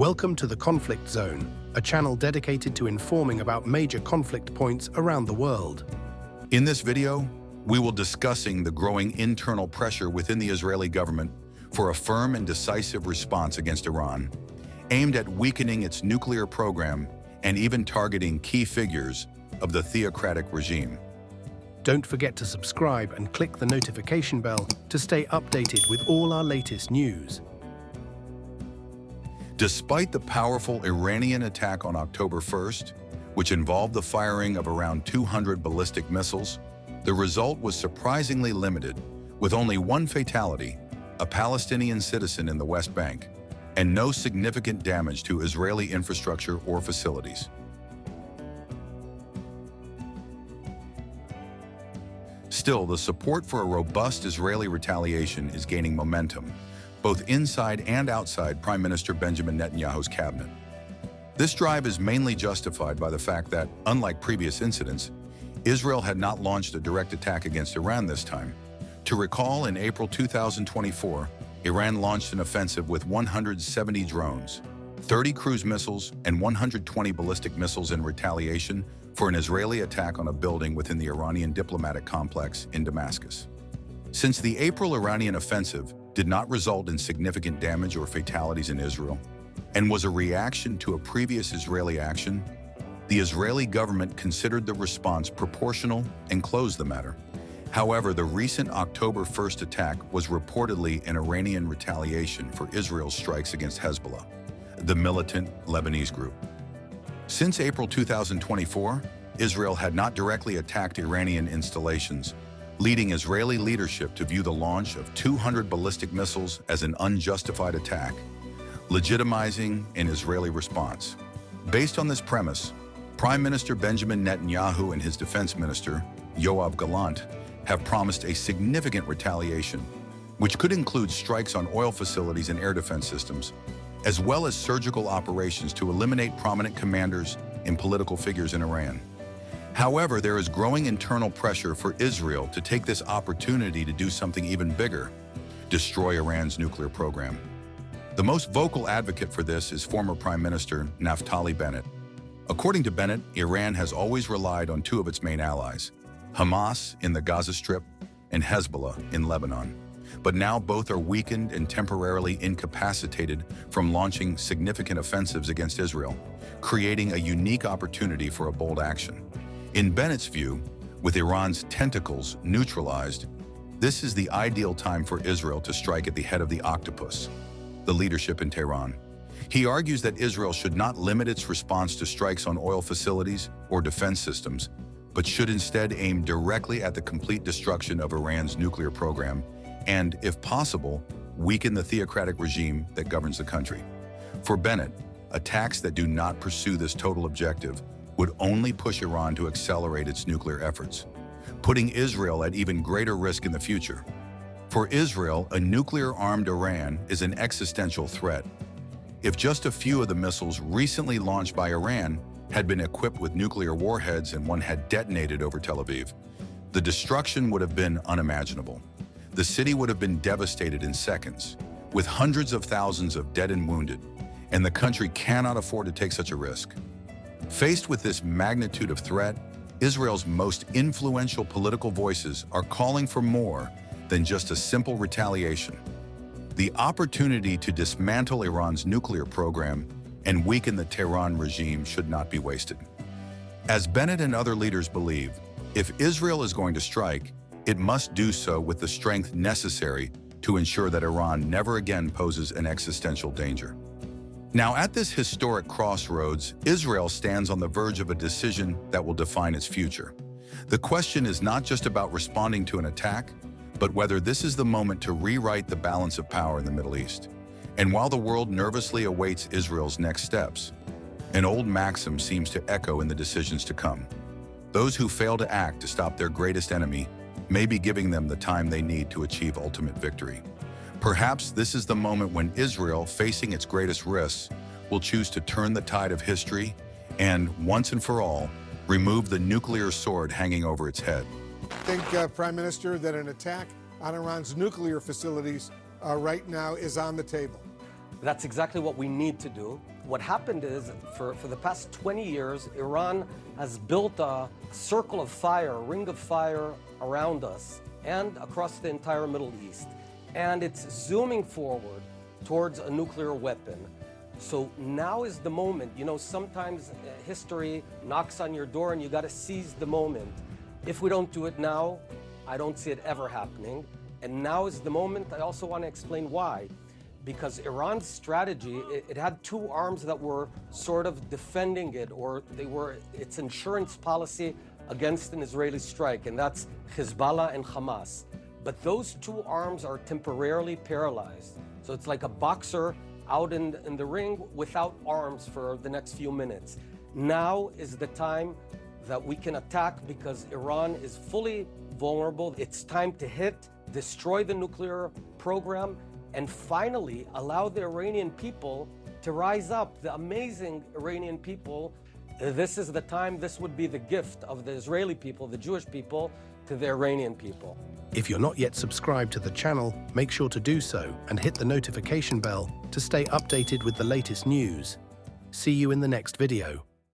Welcome to the Conflict Zone, a channel dedicated to informing about major conflict points around the world. In this video, we will discussing the growing internal pressure within the Israeli government for a firm and decisive response against Iran, aimed at weakening its nuclear program and even targeting key figures of the theocratic regime. Don't forget to subscribe and click the notification bell to stay updated with all our latest news. Despite the powerful Iranian attack on October 1st, which involved the firing of around 200 ballistic missiles, the result was surprisingly limited, with only one fatality, a Palestinian citizen in the West Bank, and no significant damage to Israeli infrastructure or facilities. Still, the support for a robust Israeli retaliation is gaining momentum, both inside and outside Prime Minister Benjamin Netanyahu's cabinet. This drive is mainly justified by the fact that, unlike previous incidents, Israel had not launched a direct attack against Iran this time. To recall, in April 2024, Iran launched an offensive with 170 drones, 30 cruise missiles, and 120 ballistic missiles in retaliation for an Israeli attack on a building within the Iranian diplomatic complex in Damascus. Since the April Iranian offensive did not result in significant damage or fatalities in Israel, and was a reaction to a previous Israeli action, the Israeli government considered the response proportional and closed the matter. However, the recent October 1st attack was reportedly an Iranian retaliation for Israel's strikes against Hezbollah, the militant Lebanese group. Since April 2024, Israel had not directly attacked Iranian installations, leading Israeli leadership to view the launch of 200 ballistic missiles as an unjustified attack, legitimizing an Israeli response. Based on this premise, Prime Minister Benjamin Netanyahu and his defense minister, Yoav Gallant, have promised a significant retaliation, which could include strikes on oil facilities and air defense systems, as well as surgical operations to eliminate prominent commanders and political figures in Iran. However, there is growing internal pressure for Israel to take this opportunity to do something even bigger: destroy Iran's nuclear program. The most vocal advocate for this is former Prime Minister Naftali Bennett. According to Bennett, Iran has always relied on two of its main allies, Hamas in the Gaza Strip and Hezbollah in Lebanon. But now both are weakened and temporarily incapacitated from launching significant offensives against Israel, creating a unique opportunity for a bold action. In Bennett's view, with Iran's tentacles neutralized, this is the ideal time for Israel to strike at the head of the octopus, the leadership in Tehran. He argues that Israel should not limit its response to strikes on oil facilities or defense systems, but should instead aim directly at the complete destruction of Iran's nuclear program and, if possible, weaken the theocratic regime that governs the country. For Bennett, attacks that do not pursue this total objective would only push Iran to accelerate its nuclear efforts, putting Israel at even greater risk in the future. For Israel, a nuclear-armed Iran is an existential threat. If just a few of the missiles recently launched by Iran had been equipped with nuclear warheads and one had detonated over Tel Aviv, the destruction would have been unimaginable. The city would have been devastated in seconds, with hundreds of thousands of dead and wounded, and the country cannot afford to take such a risk. Faced with this magnitude of threat, Israel's most influential political voices are calling for more than just a simple retaliation. The opportunity to dismantle Iran's nuclear program and weaken the Tehran regime should not be wasted. As Bennett and other leaders believe, if Israel is going to strike, it must do so with the strength necessary to ensure that Iran never again poses an existential danger. Now, at this historic crossroads, Israel stands on the verge of a decision that will define its future. The question is not just about responding to an attack, but whether this is the moment to rewrite the balance of power in the Middle East. And while the world nervously awaits Israel's next steps, an old maxim seems to echo in the decisions to come. Those who fail to act to stop their greatest enemy may be giving them the time they need to achieve ultimate victory. Perhaps this is the moment when Israel, facing its greatest risks, will choose to turn the tide of history and, once and for all, remove the nuclear sword hanging over its head. I think, Prime Minister, that an attack on Iran's nuclear facilities right now is on the table. That's exactly what we need to do. What happened is, for the past 20 years, Iran has built a circle of fire, a ring of fire around us and across the entire Middle East. And it's zooming forward towards a nuclear weapon. So now is the moment. You know, sometimes history knocks on your door and you got to seize the moment. If we don't do it now, I don't see it ever happening. And now is the moment. I also want to explain why. Because Iran's strategy, it had two arms that were sort of defending it, or they were its insurance policy against an Israeli strike, and that's Hezbollah and Hamas. But those two arms are temporarily paralyzed. So it's like a boxer out in the ring without arms for the next few minutes. Now is the time that we can attack because Iran is fully vulnerable. It's time to hit, destroy the nuclear program, and finally allow the Iranian people to rise up, the amazing Iranian people. This is the time, this would be the gift of the Israeli people, the Jewish people, to the Iranian people. If you're not yet subscribed to the channel, make sure to do so and hit the notification bell to stay updated with the latest news. See you in the next video.